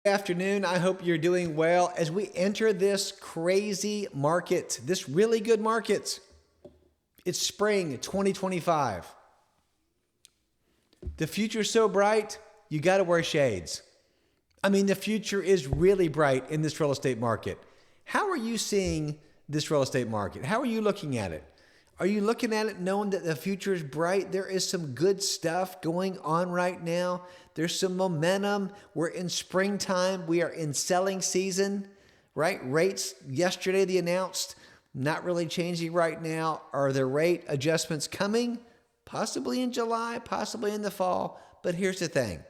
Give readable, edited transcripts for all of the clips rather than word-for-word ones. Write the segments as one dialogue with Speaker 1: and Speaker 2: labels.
Speaker 1: Afternoon. I hope you're doing well as we enter this crazy market, this really good market. It's spring 2025. The future's so bright, you got to wear shades. I mean, the future is really bright in this real estate market. How are you seeing this real estate market? How are you looking at it? Are you looking at it knowing that the future is bright? There is some good stuff going on right now. There's some momentum. We're in springtime. We are in selling season, right? Rates yesterday they announced, not really changing right now. Are there rate adjustments coming? Possibly in July, possibly in the fall. But here's the thing.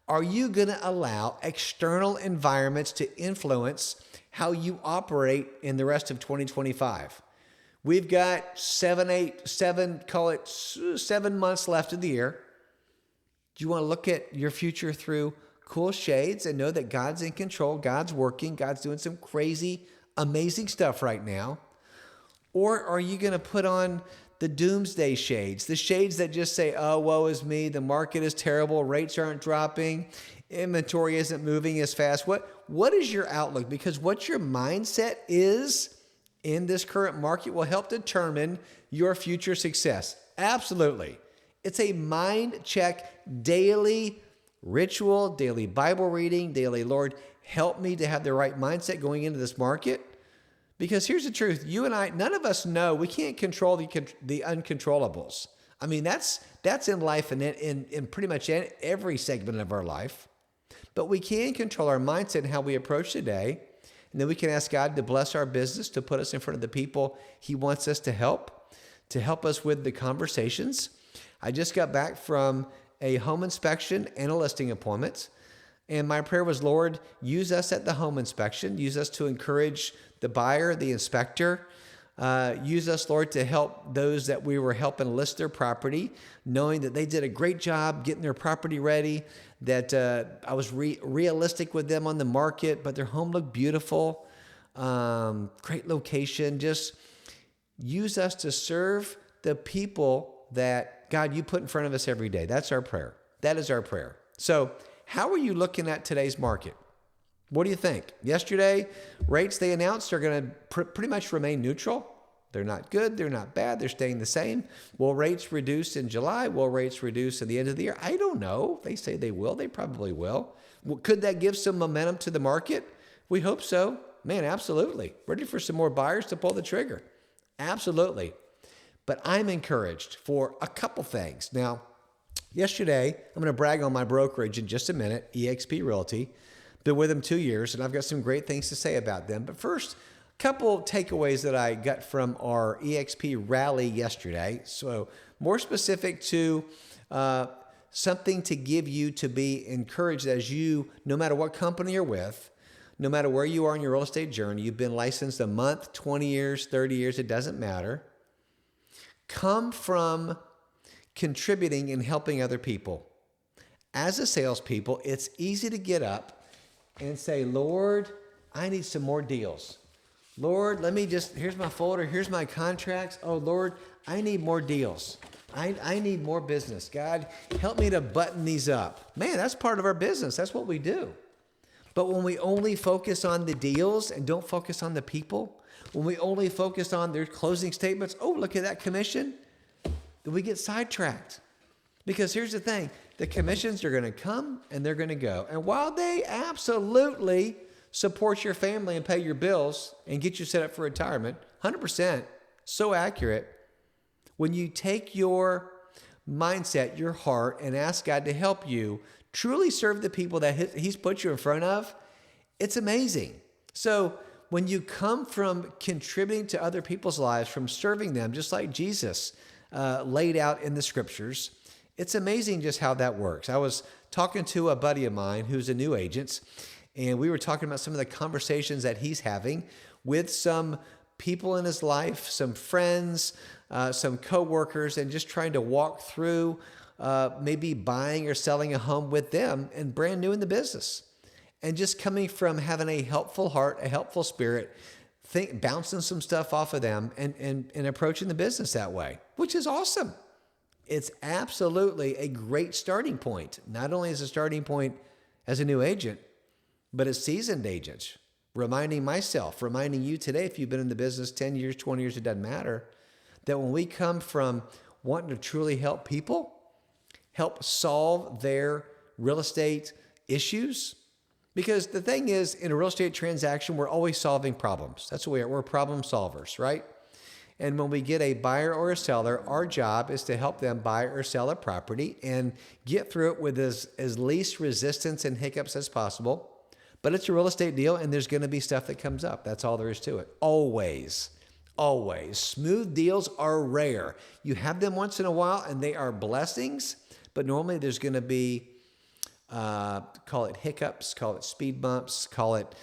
Speaker 1: Are you going to allow external environments to influence how you operate in the rest of 2025? We've got 7 months left of the year. Do you want to look at your future through cool shades and know that God's in control, God's working, God's doing some crazy, amazing stuff right now? Or are you going to put on the doomsday shades, the shades that just say, oh, woe is me, the market is terrible, rates aren't dropping, inventory isn't moving as fast? What is your outlook? Because what your mindset is in this current market will help determine your future success. Absolutely. It's a mind check, daily ritual, daily Bible reading, daily, Lord, help me to have the right mindset going into this market. Because here's the truth. You and I, none of us know. We can't control the uncontrollables. I mean, that's in life and in pretty much every segment of our life. But we can control our mindset and how we approach the day. And then we can ask God to bless our business, to put us in front of the people He wants us to help us with the conversations. I just got back from a home inspection and a listing appointment. And my prayer was, Lord, use us at the home inspection. Use us to encourage the buyer, the inspector. Use us, Lord, to help those that we were helping list their property, knowing that they did a great job getting their property ready, that I was realistic with them on the market, but their home looked beautiful, great location. Just use us to serve the people that, God, you put in front of us every day. That's our prayer. That is our prayer. So how are you looking at today's market? What do you think? Yesterday, rates they announced are going to pretty much remain neutral. They're not good. They're not bad. They're staying the same. Will rates reduce in July? Will rates reduce at the end of the year? I don't know. They say they will. They probably will. Could that give some momentum to the market? We hope so. Man, absolutely. Ready for some more buyers to pull the trigger. Absolutely. But I'm encouraged for a couple things. Now, yesterday, I'm going to brag on my brokerage in just a minute, eXp Realty. Been with them 2 years, and I've got some great things to say about them. But first, a couple takeaways that I got from our eXp rally yesterday. So more specific to something to give you to be encouraged as you, no matter what company you're with, no matter where you are in your real estate journey, you've been licensed a month, 20 years, 30 years, it doesn't matter. Come from contributing and helping other people. As a salespeople, it's easy to get up and say, Lord, I need some more deals. Lord, here's my folder, here's my contracts. Oh, Lord, I need more deals. I need more business. God, help me to button these up. Man, that's part of our business. That's what we do. But when we only focus on the deals and don't focus on the people, when we only focus on their closing statements, oh, look at that commission, then we get sidetracked. Because here's the thing, the commissions are going to come and they're going to go. And while they absolutely support your family and pay your bills and get you set up for retirement, 100%, so accurate, when you take your mindset, your heart, and ask God to help you truly serve the people that He's put you in front of, it's amazing. So when you come from contributing to other people's lives, from serving them, just like Jesus laid out in the scriptures, it's amazing just how that works. I was talking to a buddy of mine who's a new agent, and we were talking about some of the conversations that he's having with some people in his life, some friends, some coworkers, and just trying to walk through maybe buying or selling a home with them and brand new in the business. And just coming from having a helpful heart, a helpful spirit, bouncing some stuff off of them and approaching the business that way, which is awesome. It's absolutely a great starting point. Not only as a starting point as a new agent, But as seasoned agents, reminding myself, reminding you today, if you've been in the business 10 years, 20 years, it doesn't matter, that when we come from wanting to truly help people, help solve their real estate issues, because the thing is, in a real estate transaction, we're always solving problems. That's what we are. We're problem solvers, right? And when we get a buyer or a seller, our job is to help them buy or sell a property and get through it with as least resistance and hiccups as possible. But it's a real estate deal, and there's going to be stuff that comes up. That's all there is to it. Always. Always. Smooth deals are rare. You have them once in a while, and they are blessings. But normally there's going to be, call it hiccups, call it speed bumps, call it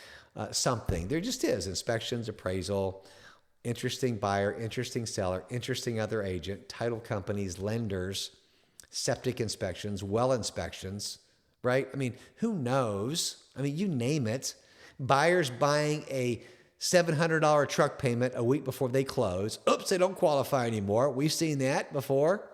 Speaker 1: something. There just is. Inspections, appraisal, interesting buyer, interesting seller, interesting other agent, title companies, lenders, septic inspections, well inspections, right? I mean, who knows? I mean, you name it. Buyers buying a $700 truck payment a week before they close. Oops, they don't qualify anymore. We've seen that before.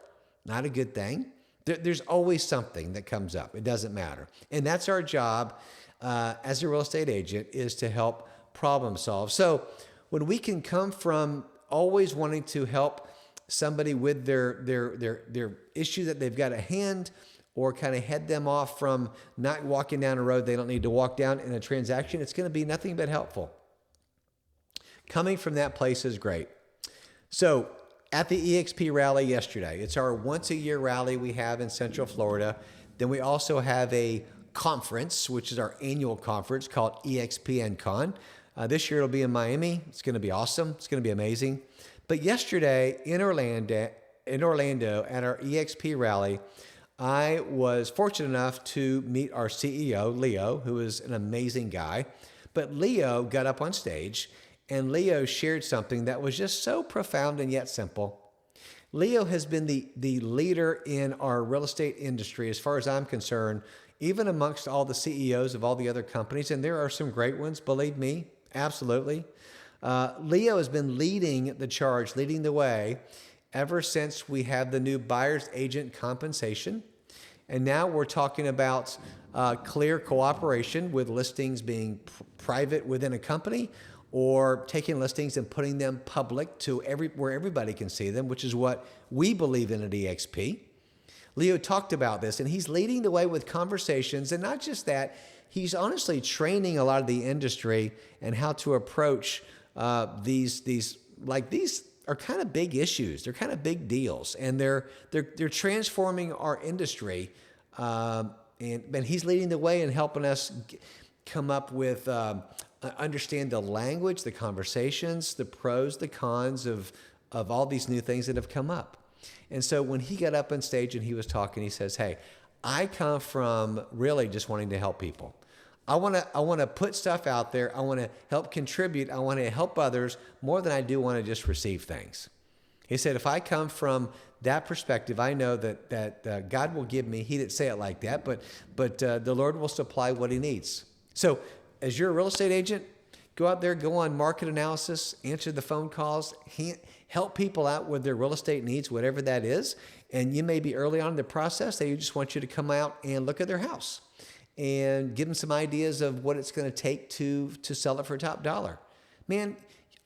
Speaker 1: Not a good thing. There's always something that comes up. It doesn't matter. And that's our job as a real estate agent, is to help problem solve. So when we can come from always wanting to help somebody with their issue that they've got at hand, or kind of head them off from not walking down a road they don't need to walk down in a transaction, it's going to be nothing but helpful. Coming from that place is great. So at the EXP rally yesterday, it's our once-a-year rally we have in Central Florida. Then we also have a conference, which is our annual conference called EXPNCon. This year it'll be in Miami. It's going to be awesome. It's going to be amazing. But yesterday in Orlando at our EXP rally, I was fortunate enough to meet our CEO, Leo, who is an amazing guy. But Leo got up on stage, and Leo shared something that was just so profound and yet simple. Leo has been the leader in our real estate industry, as far as I'm concerned, even amongst all the CEOs of all the other companies. And there are some great ones, believe me, absolutely. Leo has been leading the charge, leading the way, ever since we have the new buyer's agent compensation. And now we're talking about clear cooperation with listings being private within a company, or taking listings and putting them public to where everybody can see them, which is what we believe in at EXP. Leo talked about this, and he's leading the way with conversations. And not just that, he's honestly training a lot of the industry and how to approach these are kind of big issues. They're kind of big deals, and they're transforming our industry. And he's leading the way and helping us come up with understand the language, the conversations, the pros, the cons of all these new things that have come up. And so when he got up on stage and he was talking, he says, "Hey, I come from really just wanting to help people. I want to put stuff out there. I want to help contribute. I want to help others more than I do want to just receive things." He said, "If I come from that perspective, I know that God will give me." He didn't say it like that, but the Lord will supply what He needs. So, as you're a real estate agent, go out there, go on market analysis, answer the phone calls, help people out with their real estate needs, whatever that is. And you may be early on in the process. They just want you to come out and look at their house and give them some ideas of what it's going to take to sell it for top dollar. Man,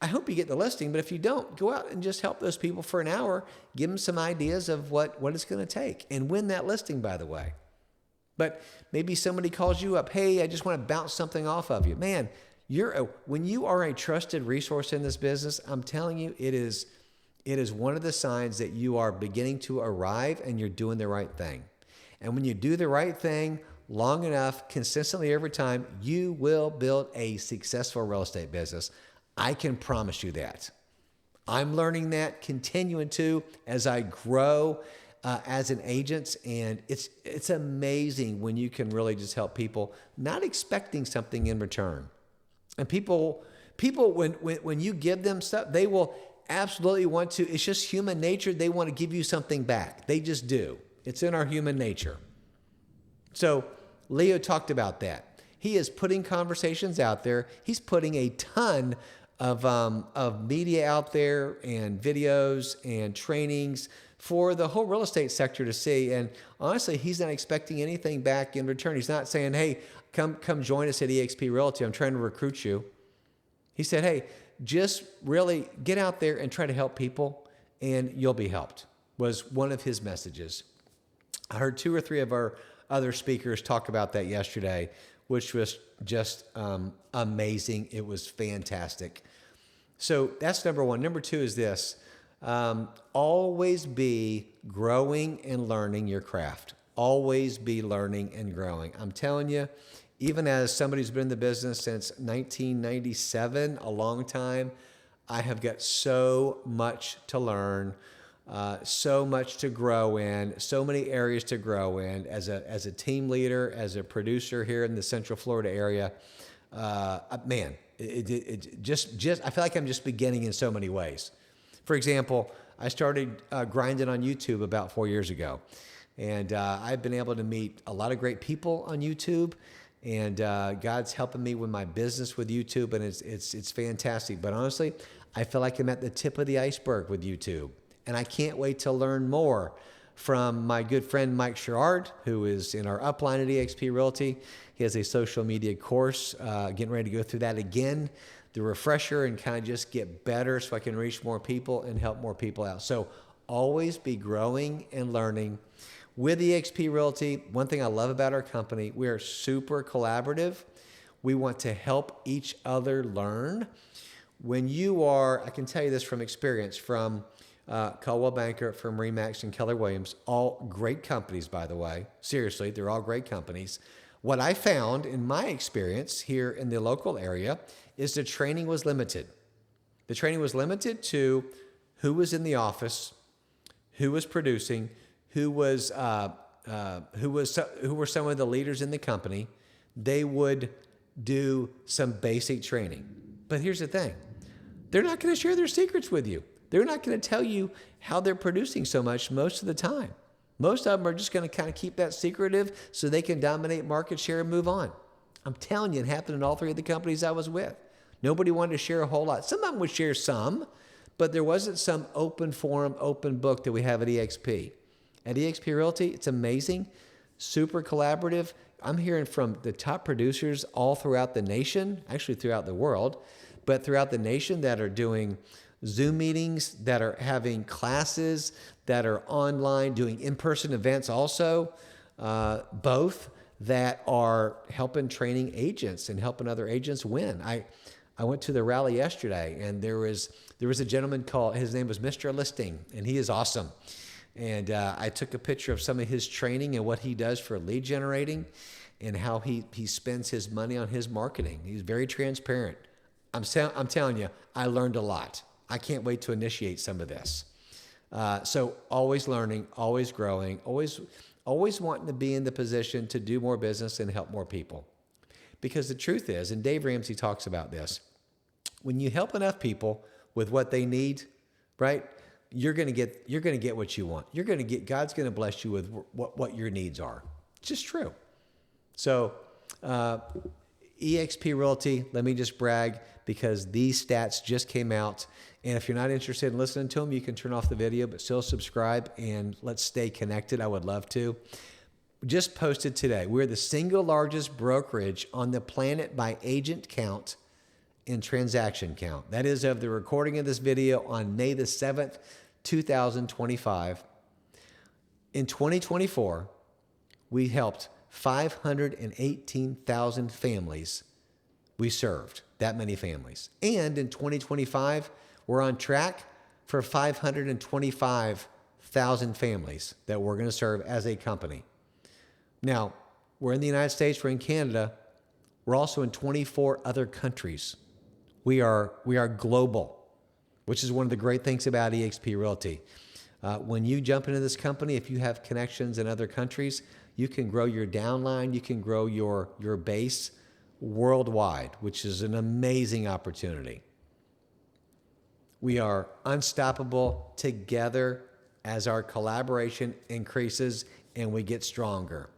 Speaker 1: I hope you get the listing, but if you don't, go out and just help those people for an hour, give them some ideas of what it's going to take, and win that listing, by the way. But maybe somebody calls you up, "Hey, I just want to bounce something off of you." Man, when you are a trusted resource in this business, I'm telling you, it is one of the signs that you are beginning to arrive and you're doing the right thing. And when you do the right thing long enough, consistently every time, you will build a successful real estate business. I can promise you that. I'm learning that, continuing to, as I grow as an agent, and it's amazing when you can really just help people, not expecting something in return. And people when you give them stuff, they will absolutely want to. It's just human nature. They want to give you something back. They just do. It's in our human nature. So Leo talked about that. He is putting conversations out there. He's putting a ton of media out there and videos and trainings for the whole real estate sector to see. And honestly, he's not expecting anything back in return. He's not saying, hey, come join us at eXp Realty. I'm trying to recruit you. He said, hey, just really get out there and try to help people and you'll be helped, was one of his messages. I heard 2 or 3 of our other speakers talk about that yesterday, which was just amazing. It was fantastic. So that's number 1. Number 2 is this. Always be growing and learning your craft. Always be learning and growing. I'm telling you, even as somebody who's been in the business since 1997, a long time, I have got so much to learn, so much to grow in, so many areas to grow in as a team leader, as a producer here in the Central Florida area. Man, just I feel like I'm just beginning in so many ways. For example, I started grinding on YouTube about 4 years ago, and I've been able to meet a lot of great people on YouTube. And God's helping me with my business with YouTube, and it's fantastic. But honestly, I feel like I'm at the tip of the iceberg with YouTube, and I can't wait to learn more from my good friend Mike Sherrard, who is in our upline at eXp Realty. He has a social media course, getting ready to go through that again, the refresher, and kind of just get better so I can reach more people and help more people out. So always be growing and learning. With eXp Realty, one thing I love about our company, we are super collaborative. We want to help each other learn. When you are, I can tell you this from experience, from Caldwell Banker, from Remax and Keller Williams, all great companies, by the way. Seriously, they're all great companies. What I found in my experience here in the local area is the training was limited. The training was limited to who was in the office, who was producing, who were some of the leaders in the company. They would do some basic training. But here's the thing. They're not going to share their secrets with you. They're not going to tell you how they're producing so much most of the time. Most of them are just going to kind of keep that secretive so they can dominate market share and move on. I'm telling you, it happened in all 3 of the companies I was with. Nobody wanted to share a whole lot. Some of them would share some, but there wasn't some open forum, open book that we have at eXp. At eXp Realty, it's amazing, super collaborative. I'm hearing from the top producers all throughout the nation, actually throughout the world, but throughout the nation that are doing Zoom meetings, that are having classes, that are online, doing in-person events also, both that are helping training agents and helping other agents win. I went to the rally yesterday, and there was a gentleman called, his name was Mr. Listing, and he is awesome. And I took a picture of some of his training and what he does for lead generating and how he spends his money on his marketing. He's very transparent. I'm telling you, I learned a lot. I can't wait to initiate some of this. So always learning, always growing, always wanting to be in the position to do more business and help more people. Because the truth is, and Dave Ramsey talks about this, when you help enough people with what they need, right? You're going to get what you want. God's going to bless you with what your needs are. It's just true. So, eXp Realty, let me just brag because these stats just came out. And if you're not interested in listening to them, you can turn off the video, but still subscribe and let's stay connected. I would love to. Just posted today. We're the single largest brokerage on the planet by agent count and transaction count. That is of the recording of this video on May the 7th, 2025. In 2024, we helped 518,000 families. We served that many families. And in 2025, we're on track for 525,000 families that we're going to serve as a company. Now, we're in the United States, we're in Canada, we're also in 24 other countries. We are global, which is one of the great things about eXp Realty. When you jump into this company, if you have connections in other countries, you can grow your downline, you can grow your base worldwide, which is an amazing opportunity. We are unstoppable together as our collaboration increases and we get stronger.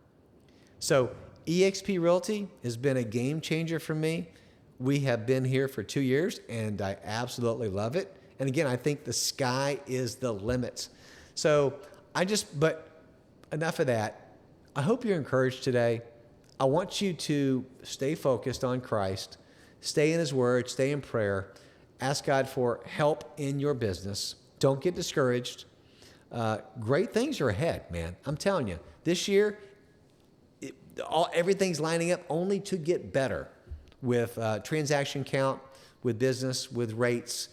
Speaker 1: So eXp Realty has been a game changer for me. We have been here for 2 years, and I absolutely love it. And again, I think the sky is the limit. So but enough of that. I hope you're encouraged today. I want you to stay focused on Christ, stay in His Word, stay in prayer, ask God for help in your business. Don't get discouraged. Great things are ahead, man. I'm telling you, this year, everything's lining up only to get better with transaction count, with business, with rates,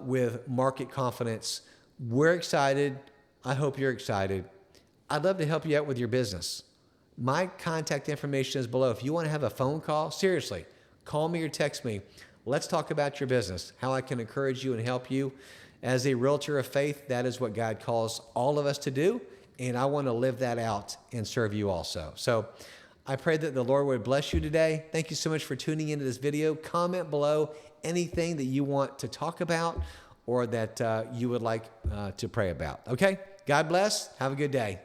Speaker 1: with market confidence. We're excited. I hope you're excited. I'd love to help you out with your business. My contact information is below. If you want to have a phone call, seriously, call me or text me. Let's talk about your business, how I can encourage you and help you. As a realtor of faith, that is what God calls all of us to do, and I want to live that out and serve you also. So I pray that the Lord would bless you today. Thank you so much for tuning into this video. Comment below anything that you want to talk about or that you would like to pray about. Okay? God bless. Have a good day.